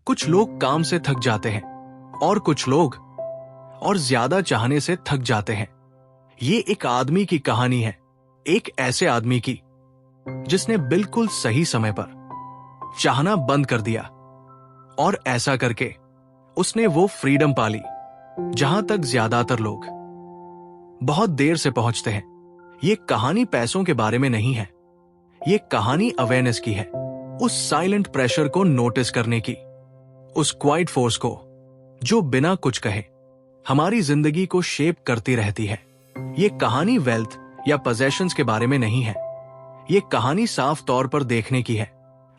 कुछ लोग काम से थक जाते हैं और कुछ लोग और ज्यादा चाहने से थक जाते हैं। ये एक आदमी की कहानी है, एक ऐसे आदमी की जिसने बिल्कुल सही समय पर चाहना बंद कर दिया और ऐसा करके उसने वो फ्रीडम पाली जहां तक ज्यादातर लोग बहुत देर से पहुंचते हैं। ये कहानी पैसों के बारे में नहीं है, ये कहानी अवेयरनेस की है, उस साइलेंट प्रेशर को नोटिस करने की, उस क्वाइट फोर्स को जो बिना कुछ कहे हमारी जिंदगी को शेप करती रहती है। ये कहानी वेल्थ या पोजेशंस के बारे में नहीं है, ये कहानी साफ तौर पर देखने की है,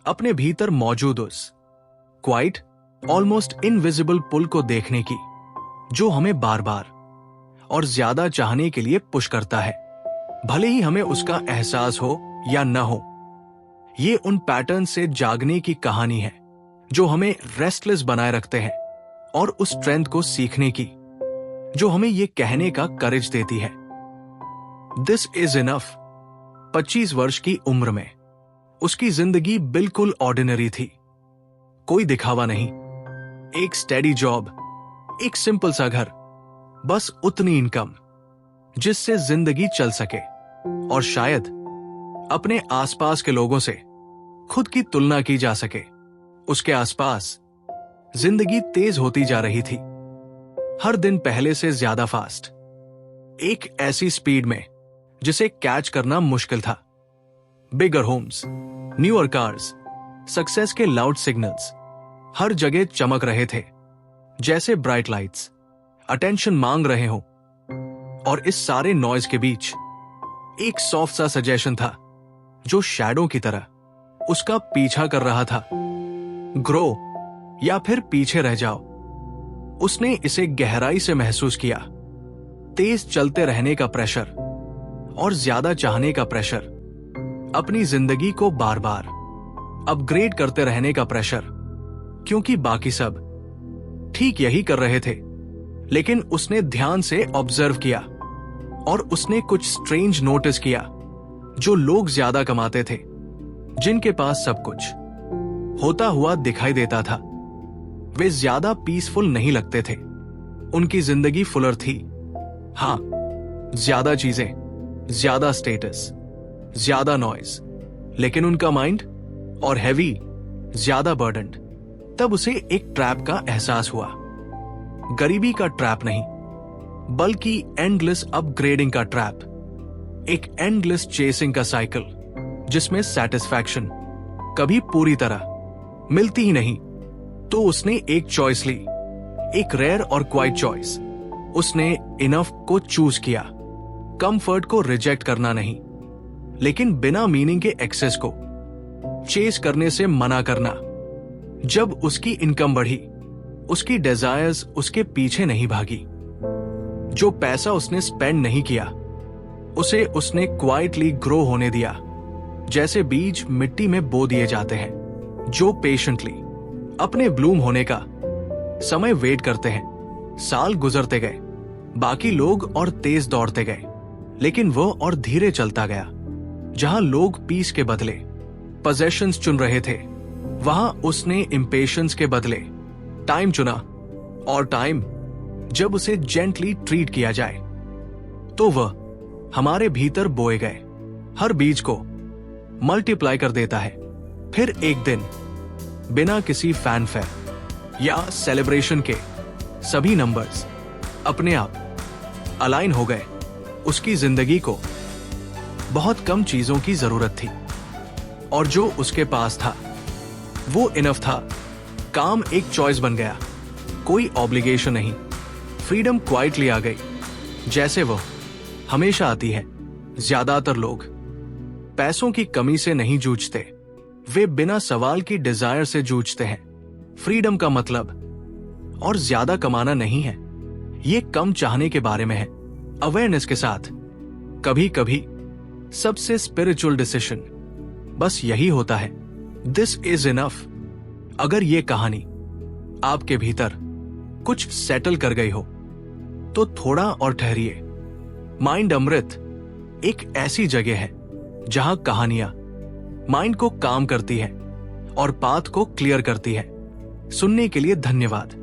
अपने भीतर मौजूद उस क्वाइट ऑलमोस्ट इनविजिबल पुल को देखने की जो हमें बार बार और ज्यादा चाहने के लिए पुश करता है, भले ही हमें उसका एहसास हो या न हो। ये उन पैटर्न से जागने की कहानी है जो हमें रेस्टलेस बनाए रखते हैं और उस स्ट्रेंथ को सीखने की जो हमें ये कहने का करेज देती है, दिस इज इनफ। 25 वर्ष की उम्र में उसकी जिंदगी बिल्कुल ऑर्डिनरी थी, कोई दिखावा नहीं, एक स्टेडी जॉब, एक सिंपल सा घर, बस उतनी इनकम जिससे जिंदगी चल सके और शायद अपने आसपास के लोगों से खुद की तुलना की जा सके। उसके आसपास जिंदगी तेज होती जा रही थी, हर दिन पहले से ज्यादा फास्ट, एक ऐसी स्पीड में जिसे कैच करना मुश्किल था। बिगर होम्स, न्यूअर कार्स, सक्सेस के लाउड सिग्नल्स हर जगह चमक रहे थे जैसे ब्राइट लाइट्स अटेंशन मांग रहे हो। और इस सारे नॉइज के बीच एक सॉफ्ट सा सजेशन था जो शैडो की तरह उसका पीछा कर रहा था, ग्रो या फिर पीछे रह जाओ। उसने इसे गहराई से महसूस किया, तेज चलते रहने का प्रेशर और ज्यादा चाहने का प्रेशर, अपनी जिंदगी को बार बार अपग्रेड करते रहने का प्रेशर, क्योंकि बाकी सब ठीक यही कर रहे थे। लेकिन उसने ध्यान से ऑब्जर्व किया और उसने कुछ स्ट्रेंज नोटिस किया। जो लोग ज्यादा कमाते थे, जिनके पास सब कुछ होता हुआ दिखाई देता था, वे ज्यादा पीसफुल नहीं लगते थे। उनकी जिंदगी फुलर थी, हां, ज्यादा चीजें, ज्यादा स्टेटस, ज्यादा नॉइज, लेकिन उनका माइंड और हैवी, ज्यादा बर्डन्ड। तब उसे एक ट्रैप का एहसास हुआ, गरीबी का ट्रैप नहीं, बल्कि एंडलेस अपग्रेडिंग का ट्रैप, एक एंडलेस चेसिंग का साइकिल जिसमें सेटिस्फैक्शन कभी पूरी तरह मिलती ही नहीं। तो उसने एक चॉइस ली, एक रेयर और क्वाइट चॉइस। उसने इनफ को चूज किया, कंफर्ट को रिजेक्ट करना नहीं, लेकिन बिना मीनिंग के एक्सेस को चेस करने से मना करना। जब उसकी इनकम बढ़ी, उसकी डिजायर्स उसके पीछे नहीं भागी। जो पैसा उसने स्पेंड नहीं किया, उसे उसने क्वाइटली ग्रो होने दिया, जैसे बीज मिट्टी में बो दिए जाते हैं, जो पेशेंटली अपने ब्लूम होने का समय वेट करते हैं। साल गुजरते गए, बाकी लोग और तेज दौड़ते गए, लेकिन वो और धीरे चलता गया। जहां लोग पीस के बदले पोजेशंस चुन रहे थे, वहां उसने इंपेशंस के बदले टाइम चुना। और टाइम जब उसे जेंटली ट्रीट किया जाए तो वह हमारे भीतर बोए गए हर बीज को मल्टीप्लाई कर देता है। फिर एक दिन बिना किसी फैनफेयर या सेलिब्रेशन के सभी नंबर्स अपने आप अलाइन हो गए। उसकी जिंदगी को बहुत कम चीजों की जरूरत थी और जो उसके पास था वो इनफ था। काम एक चॉइस बन गया, कोई ऑब्लिगेशन नहीं। फ्रीडम क्वाइटली आ गई, जैसे वो हमेशा आती है। ज्यादातर लोग पैसों की कमी से नहीं जूझते, वे बिना सवाल की डिजायर से जूझते हैं। फ्रीडम का मतलब और ज्यादा कमाना नहीं है, ये कम चाहने के बारे में है। अवेयरनेस के साथ कभी कभी सबसे स्पिरिचुअल डिसीजन बस यही होता है, दिस इज इनफ। अगर ये कहानी आपके भीतर कुछ सेटल कर गई हो तो थोड़ा और ठहरिए। माइंड अमृत एक ऐसी जगह है जहां कहानियां माइंड को काम करती है और पाथ को क्लियर करती है। सुनने के लिए धन्यवाद।